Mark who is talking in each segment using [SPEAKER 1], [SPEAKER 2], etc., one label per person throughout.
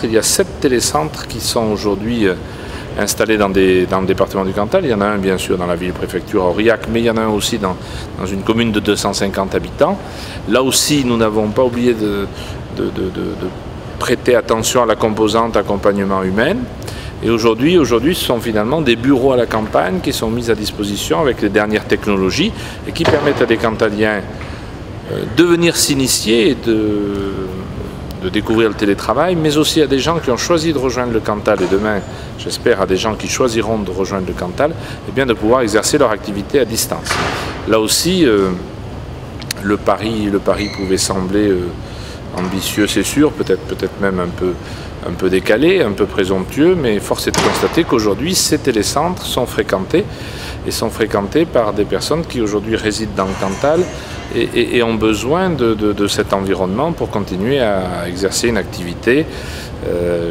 [SPEAKER 1] Il y a 7 télécentres qui sont aujourd'hui installés dans le département du Cantal. Il y en a un bien sûr dans la ville-préfecture à Aurillac, mais il y en a un aussi dans une commune de 250 habitants. Là aussi, nous n'avons pas oublié de prêter attention à la composante accompagnement humain. Et aujourd'hui, ce sont finalement des bureaux à la campagne qui sont mis à disposition avec les dernières technologies et qui permettent à des Cantaliens de venir s'initier et de découvrir le télétravail, mais aussi à des gens qui ont choisi de rejoindre le Cantal et demain, j'espère, à des gens qui choisiront de rejoindre le Cantal, et bien de pouvoir exercer leur activité à distance. Là aussi, le pari pouvait sembler ambitieux, c'est sûr, peut-être même un peu décalé, un peu présomptueux, mais force est de constater qu'aujourd'hui, ces télécentres sont fréquentés par des personnes qui aujourd'hui résident dans le Cantal et ont besoin de cet environnement pour continuer à exercer une activité.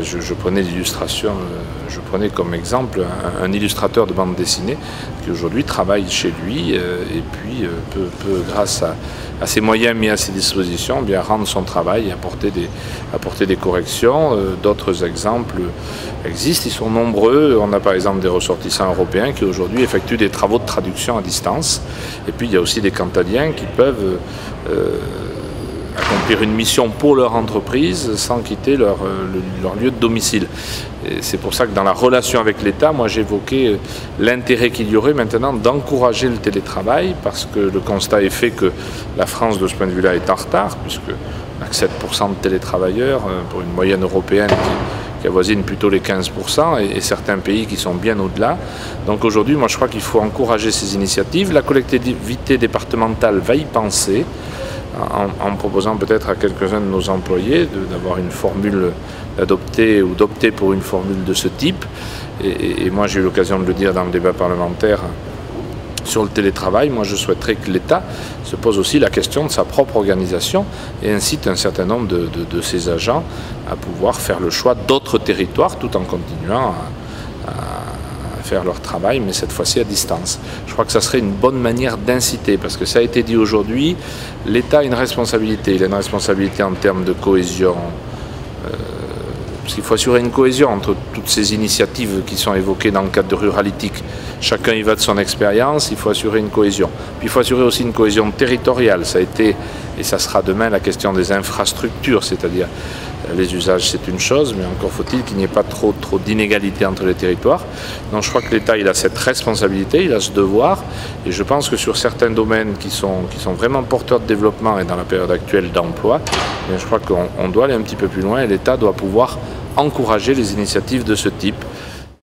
[SPEAKER 1] Je prenais l'illustration, je prenais comme exemple un illustrateur de bande dessinée qui aujourd'hui travaille chez lui et puis peut grâce à ses moyens mis à ses dispositions, bien rendre son travail et apporter des corrections. D'autres exemples existent, ils sont nombreux. On a par exemple des ressortissants européens qui aujourd'hui effectuent des travaux de traduction à distance. Et puis il y a aussi des Cantaliens qui peuvent accomplir une mission pour leur entreprise sans quitter leur lieu de domicile. C'est pour ça que dans la relation avec l'État, moi j'évoquais l'intérêt qu'il y aurait maintenant d'encourager le télétravail, parce que le constat est fait que la France de ce point de vue-là est en retard, puisque on a que 7% de télétravailleurs pour une moyenne européenne qui avoisine plutôt les 15% et certains pays qui sont bien au-delà. Donc aujourd'hui, moi je crois qu'il faut encourager ces initiatives. La collectivité départementale va y penser, en proposant peut-être à quelques-uns de nos employés d'avoir une formule d'opter pour une formule de ce type. Et moi j'ai eu l'occasion de le dire dans le débat parlementaire sur le télétravail. Moi je souhaiterais que l'État se pose aussi la question de sa propre organisation et incite un certain nombre de ses agents à pouvoir faire le choix d'autres territoires tout en continuant à faire leur travail, mais cette fois-ci à distance. Je crois que ça serait une bonne manière d'inciter, parce que ça a été dit aujourd'hui, l'État a une responsabilité. Il a une responsabilité en termes de cohésion, parce qu'il faut assurer une cohésion entre toutes ces initiatives qui sont évoquées dans le cadre de Ruralytique. Chacun y va de son expérience, il faut assurer une cohésion. Puis il faut assurer aussi une cohésion territoriale. Ça a été, et ça sera demain, la question des infrastructures, c'est-à-dire les usages, c'est une chose, mais encore faut-il qu'il n'y ait pas trop d'inégalités entre les territoires. Donc je crois que l'État, il a cette responsabilité, il a ce devoir, et je pense que sur certains domaines qui sont vraiment porteurs de développement et dans la période actuelle d'emploi, je crois qu'on doit aller un petit peu plus loin et l'État doit pouvoir encourager les initiatives de ce type.